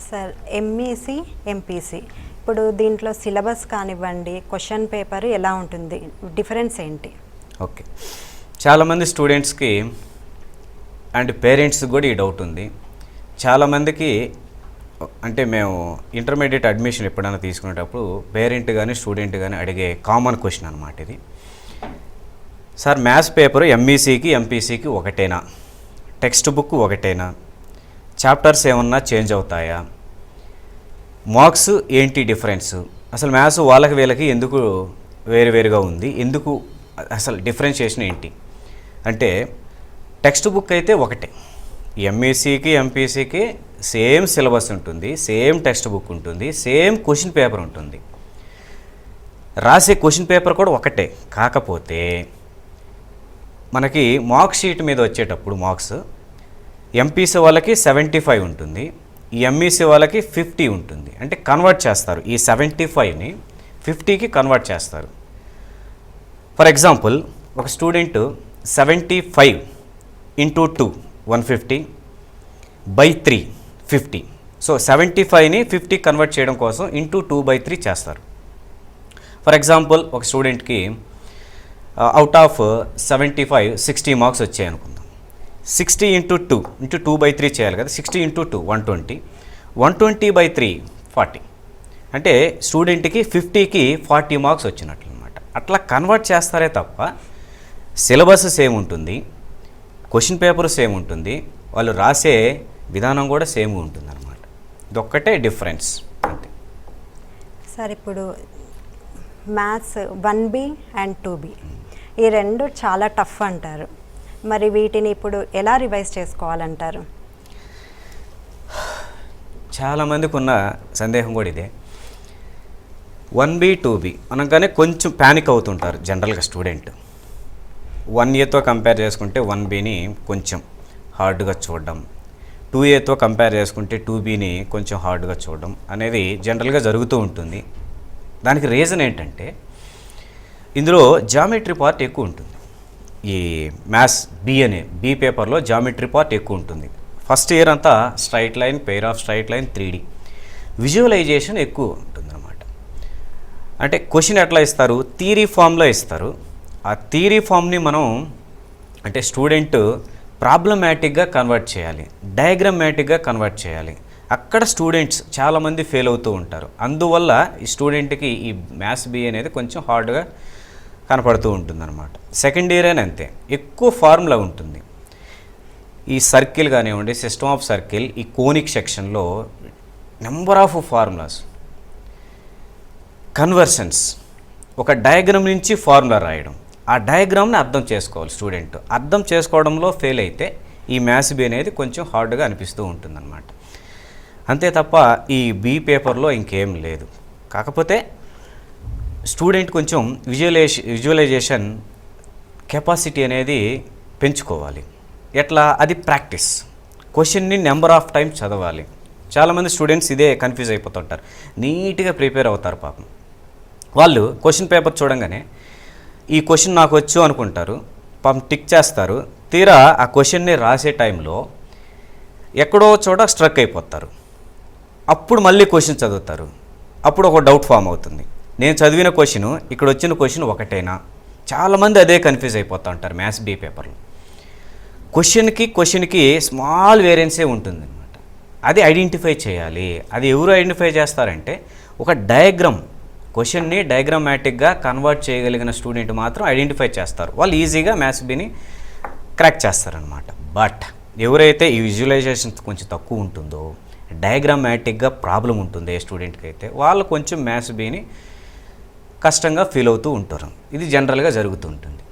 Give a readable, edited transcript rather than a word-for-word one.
Sir MEC MPC ఇప్పుడు దీంట్లో syllabus కానివ్వండి క్వశ్చన్ పేపర్ ఎలా ఉంటుంది, డిఫరెన్స్ ఏంటి? ఓకే, చాలామంది స్టూడెంట్స్కి అండ్ పేరెంట్స్కి కూడా ఈ డౌట్ ఉంది. చాలామందికి అంటే మేము ఇంటర్మీడియట్ అడ్మిషన్ ఎప్పుడైనా తీసుకునేటప్పుడు పేరెంట్ కానీ స్టూడెంట్ కానీ అడిగే కామన్ క్వశ్చన్ అనమాట ఇది. సార్ మ్యాథ్స్ పేపరు ఎంఈసీకి ఎంపీసీకి ఒకటేనా, టెక్స్ట్ బుక్ ఒకటేనా, చాప్టర్స్ ఏమన్నా చేంజ్ అవుతాయా, మార్క్స్ ఏంటి డిఫరెన్స్, అసలు మ్యాథ్స్ వాళ్ళకి వీళ్ళకి ఎందుకు వేరువేరుగా ఉంది, ఎందుకు అసలు డిఫరెన్షియేషన్ ఏంటి అంటే టెక్స్ట్ బుక్ అయితే ఒకటే, ఎంఈసీకి ఎంపీసీకి సేమ్ సిలబస్ ఉంటుంది, సేమ్ టెక్స్ట్ బుక్ ఉంటుంది, సేమ్ క్వశ్చన్ పేపర్ ఉంటుంది, రాసే క్వశ్చన్ పేపర్ కూడా ఒకటే. కాకపోతే మనకి మార్క్ షీట్ మీద వచ్చేటప్పుడు మార్క్స్ ఎంపీసీ వాళ్ళకి 75 ఉంటుంది, ఎంఈసీ వాళ్ళకి 50 ఉంటుంది. అంటే కన్వర్ట్ చేస్తారు, ఈ 75ని 50కి కన్వర్ట్ చేస్తారు. ఫర్ ఎగ్జాంపుల్ ఒక స్టూడెంట్ 75 ఇంటూ 2 150 బై 3 50. సో 75ని 50 కన్వర్ట్ చేయడం కోసం ఇంటూ 2/3 చేస్తారు. ఫర్ ఎగ్జాంపుల్ ఒక స్టూడెంట్కి అవుట్ ఆఫ్ 75 60 మార్క్స్ వచ్చాయి అనుకుందాం. 60 ఇంటూ 2 ఇంటూ 2/3 చేయాలి కదా, 60 ఇంటూ 2 120, 120/3 40. అంటే స్టూడెంట్కి 50కి 40 మార్క్స్ వచ్చినట్లు అనమాట. అట్లా కన్వర్ట్ చేస్తారే తప్ప సిలబస్ సేమ్ ఉంటుంది, క్వశ్చన్ పేపర్ సేమ్ ఉంటుంది, వాళ్ళు రాసే విధానం కూడా సేమ్ ఉంటుంది అనమాట. ఇదొక్కటే డిఫరెన్స్ అంతే. సార్ ఇప్పుడు మ్యాథ్స్ 1B అండ్ 2B ఈ రెండు చాలా టఫ్ అంటారు, మరి వీటిని ఇప్పుడు ఎలా రివైజ్ చేసుకోవాలంటారు? చాలామందికి ఉన్న సందేహం కూడా ఇదే. 1B 2B అనగానే కొంచెం ప్యానిక్ అవుతుంటారు జనరల్గా స్టూడెంట్. 1Aతో కంపేర్ చేసుకుంటే 1Bని కొంచెం హార్డ్గా చూడడం, 2Aతో కంపేర్ చేసుకుంటే 2Bని కొంచెం హార్డ్గా చూడడం అనేది జనరల్గా జరుగుతూ ఉంటుంది. దానికి రీజన్ ఏంటంటే ఇందులో జామెట్రీ పార్ట్ ఎక్కువ ఉంటుంది. ఈ మ్యాథ్స్ బి పేపర్లో జామెట్రీ పార్ట్ ఎక్కువ ఉంటుంది. ఫస్ట్ ఇయర్ అంతా straight line, pair of straight line, 3D visualization ఎక్కువ ఉంటుందన్నమాట. అంటే క్వశ్చన్ ఎట్లా ఇస్తారు, థియరీ ఫామ్లో ఇస్తారు. ఆ థియరీ ఫామ్ని మనం అంటే స్టూడెంట్ ప్రాబ్లమాటిక్గా కన్వర్ట్ చేయాలి, డయాగ్రమాటిక్గా కన్వర్ట్ చేయాలి. అక్కడ స్టూడెంట్స్ చాలామంది ఫెయిల్ అవుతూ ఉంటారు. అందువల్ల ఈ స్టూడెంట్కి ఈ మ్యాథ్స్ బి అనేది కొంచెం హార్డ్గా కనపడుతూ ఉంటుందన్నమాట. సెకండ్ ఇయర్ అయినా అంతే, ఎక్కువ ఫార్ములా ఉంటుంది. ఈ సర్కిల్ కానివ్వండి, సిస్టమ్ ఆఫ్ సర్కిల్, ఈ కోనిక్ సెక్షన్లో నెంబర్ ఆఫ్ ఫార్ములాస్, కన్వర్షన్స్, ఒక డయాగ్రామ్ నుంచి ఫార్ములా రాయడం, ఆ డయాగ్రామ్ని అర్థం చేసుకోవాలి స్టూడెంట్. అర్థం చేసుకోవడంలో ఫెయిల్ అయితే ఈ మ్యాథ్స్ బి అనేది కొంచెం హార్డ్గా అనిపిస్తూ ఉంటుందన్నమాట. అంతే తప్ప ఈ బి పేపర్లో ఇంకేం లేదు. కాకపోతే స్టూడెంట్ కొంచెం విజువలైజేషన్ కెపాసిటీ అనేది పెంచుకోవాలి. ఎట్లా, అది ప్రాక్టీస్. క్వశ్చన్ని నెంబర్ ఆఫ్ టైమ్స్ చదవాలి. చాలామంది స్టూడెంట్స్ ఇదే కన్ఫ్యూజ్ అయిపోతుంటారు. నీట్గా ప్రిపేర్ అవుతారు పాపం. వాళ్ళు క్వశ్చన్ పేపర్ చూడంగానే ఈ క్వశ్చన్ నాకు వచ్చు అనుకుంటారు, పాపం టిక్ చేస్తారు. తీరా ఆ క్వశ్చన్ని రాసే టైంలో ఎక్కడో చోట స్ట్రక్ అయిపోతారు. అప్పుడు మళ్ళీ క్వశ్చన్ చదువుతారు. అప్పుడు ఒక డౌట్ ఫామ్ అవుతుంది, నేను చదివిన క్వశ్చన్ ఇక్కడ వచ్చిన క్వశ్చన్ ఒకటేనా. చాలామంది అదే కన్ఫ్యూజ్ అయిపోతూ ఉంటారు మ్యాథ్స్ బి పేపర్లో. క్వశ్చన్కి స్మాల్ వేరియన్సే ఉంటుందన్నమాట. అది ఐడెంటిఫై చేయాలి. అది ఎవరు ఐడెంటిఫై చేస్తారంటే ఒక డయాగ్రామ్, క్వశ్చన్ని డయాగ్రామాటిక్గా కన్వర్ట్ చేయగలిగిన స్టూడెంట్ మాత్రం ఐడెంటిఫై చేస్తారు. వాళ్ళు ఈజీగా మ్యాథ్స్ బిని క్రాక్ చేస్తారనమాట. బట్ ఎవరైతే ఈ విజువలైజేషన్ కొంచెం తక్కువ ఉంటుందో, డయాగ్రామాటిక్గా ప్రాబ్లం ఉంటుంది ఏ స్టూడెంట్కి అయితే, వాళ్ళు కొంచెం మ్యాథ్స్ బిని కష్టంగా ఫీల్ అవుతూ ఉంటారు. ఇది జనరల్గా జరుగుతూ ఉంటుంది.